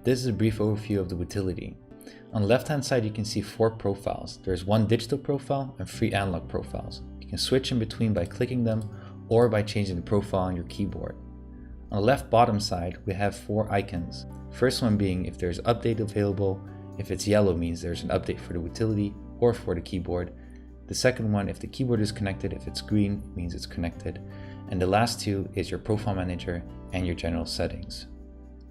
This is a brief overview of the Wootility. On the left hand side you can see 4 profiles. There's 1 digital profile and 3 analog profiles. You can switch in between by clicking them or by changing the profile on your keyboard. On the left bottom side we have 4 icons. First one being if there's update available. If it's yellow means there's an update for the Wootility or for the keyboard. The second one, if the keyboard is connected. If it's green, it means it's connected. And the last 2 is your profile manager and your general settings.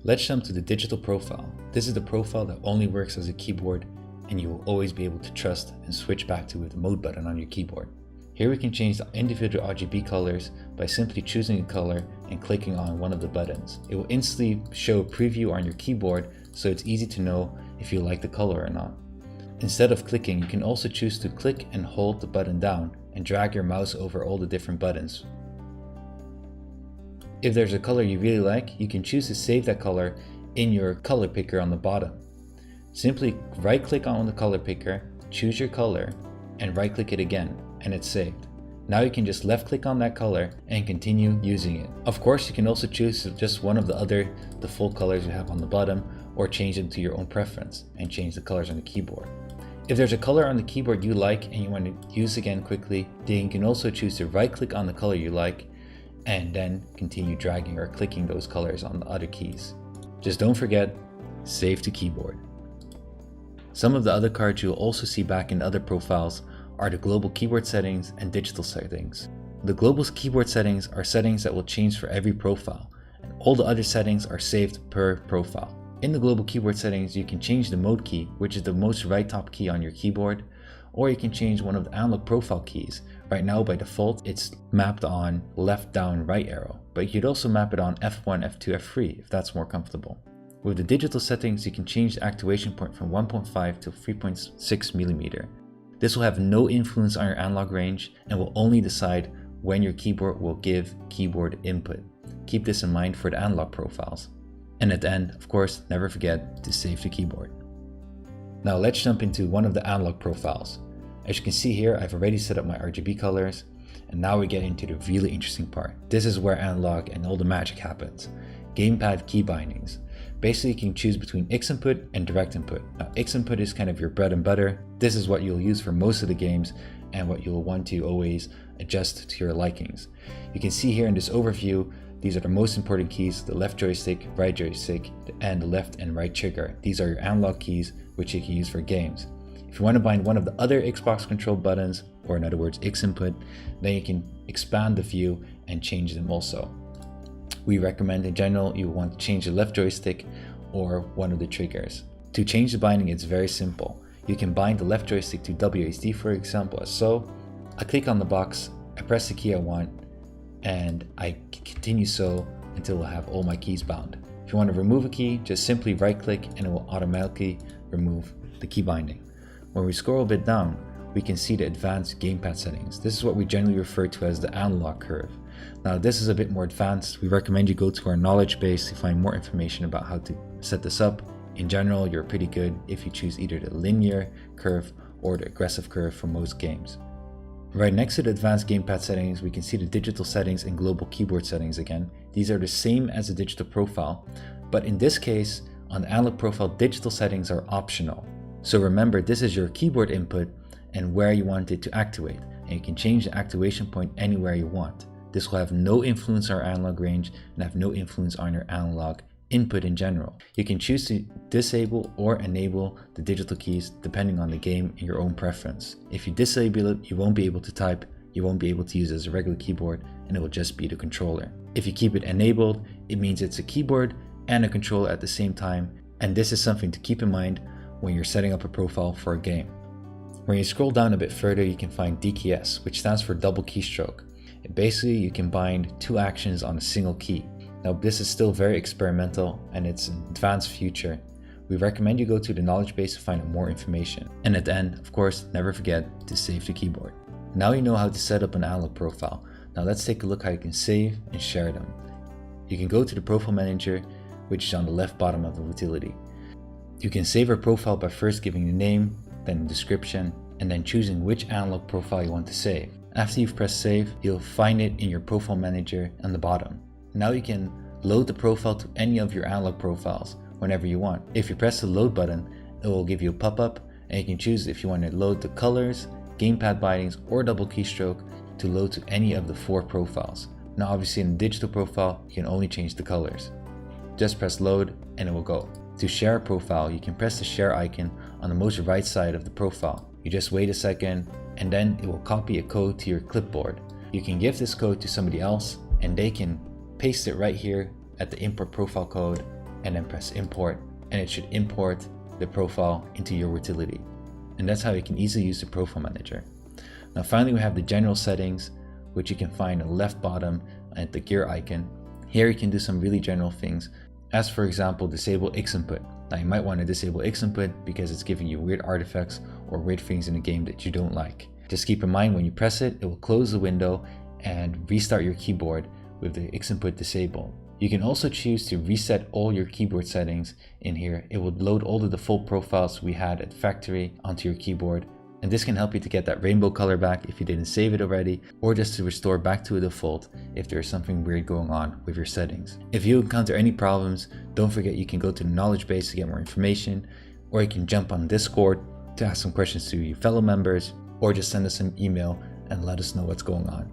Let's jump to the digital profile. This is the profile that only works as a keyboard and you will always be able to trust and switch back to with the mode button on your keyboard. Here we can change the individual RGB colors by simply choosing a color and clicking on one of the buttons. It will instantly show a preview on your keyboard so it's easy to know if you like the color or not. Instead of clicking, you can also choose to click and hold the button down and drag your mouse over all the different buttons. If there's a color you really like, you can choose to save that color in your color picker on the bottom. Simply right click on the color picker, choose your color, and right click it again, and it's saved. Now you can just left click on that color and continue using it. Of course, you can also choose just one of the default colors you have on the bottom, or change them to your own preference and change the colors on the keyboard. If there's a color on the keyboard you like and you want to use again quickly, then you can also choose to right click on the color you like and then continue dragging or clicking those colors on the other keys. Just don't forget, save to keyboard. Some of the other cards you'll also see back in other profiles are the global keyboard settings and digital settings. The global keyboard settings are settings that will change for every profile, and all the other settings are saved per profile. In the global keyboard settings, you can change the mode key, which is the most right top key on your keyboard, or you can change one of the analog profile keys. Right now by default it's mapped on left down right arrow, but you could also map it on F1, F2, F3 if that's more comfortable. With the digital settings you can change the activation point from 1.5 to 3.6 mm. This will have no influence on your analog range and will only decide when your keyboard will give keyboard input. Keep this in mind for the analog profiles. And at the end, of course, never forget to save the keyboard. Now let's jump into one of the analog profiles. As you can see here, I've already set up my RGB colors, and now we get into the really interesting part. This is where analog and all the magic happens. Gamepad Key Bindings. Basically, you can choose between X input and direct input. Now, X input is kind of your bread and butter. This is what you'll use for most of the games and what you'll want to always adjust to your likings. You can see here in this overview, these are the most important keys: the left joystick, right joystick, and the left and right trigger. These are your analog keys which you can use for games. If you want to bind one of the other Xbox control buttons, or in other words X input, then you can expand the view and change them also. We recommend in general you want to change the left joystick or one of the triggers. To change the binding, it's very simple. You can bind the left joystick to WASD, for example, as so. I click on the box, I press the key I want, and I continue so until I have all my keys bound. If you want to remove a key, just simply right click and it will automatically remove the key binding. When we scroll a bit down, we can see the advanced gamepad settings. This is what we generally refer to as the analog curve. Now this is a bit more advanced. We recommend you go to our knowledge base to find more information about how to set this up. In general, you're pretty good if you choose either the linear curve or the aggressive curve for most games. Right next to the advanced gamepad settings, we can see the digital settings and global keyboard settings again. These are the same as the digital profile, but in this case, on the analog profile, digital settings are optional. So remember, this is your keyboard input and where you want it to activate, and you can change the activation point anywhere you want. This will have no influence on our analog range and have no influence on your analog input in general. You can choose to disable or enable the digital keys depending on the game and your own preference. If you disable it, you won't be able to type, you won't be able to use it as a regular keyboard, and it will just be the controller. If you keep it enabled, it means it's a keyboard and a controller at the same time, and this is something to keep in mind when you're setting up a profile for a game. When you scroll down a bit further, you can find DKS, which stands for double keystroke. Basically, you can bind 2 actions on a single key. Now this is still very experimental and it's an advanced future. We recommend you go to the knowledge base to find out more information. And at the end, of course, never forget to save the keyboard. Now you know how to set up an analog profile. Now let's take a look how you can save and share them. You can go to the profile manager, which is on the left bottom of the Wootility. You can save a profile by first giving the name, then the description, and then choosing which analog profile you want to save. After you've pressed save, you'll find it in your profile manager on the bottom. Now you can load the profile to any of your analog profiles, whenever you want. If you press the load button, it will give you a pop-up, and you can choose if you want to load the colors, gamepad bindings, or double keystroke to load to any of the 4 profiles. Now obviously in the digital profile, you can only change the colors. Just press load and it will go. To share a profile, you can press the share icon on the most right side of the profile. You just wait a second and then it will copy a code to your clipboard. You can give this code to somebody else and they can paste it right here at the import profile code and then press import, and it should import the profile into your Wootility. And that's how you can easily use the profile manager. Now finally we have the general settings, which you can find on the left bottom at the gear icon. Here you can do some really general things, as for example disable X input. Now you might want to disable X input because it's giving you weird artifacts or weird things in the game that you don't like. Just keep in mind when you press it, it will close the window and restart your keyboard with the X input disabled. You can also choose to reset all your keyboard settings in here. It will load all of the full profiles we had at factory onto your keyboard. And this can help you to get that rainbow color back if you didn't save it already, or just to restore back to a default if there's something weird going on with your settings. If you encounter any problems, don't forget you can go to the knowledge base to get more information, or you can jump on Discord to ask some questions to your fellow members, or just send us an email and let us know what's going on.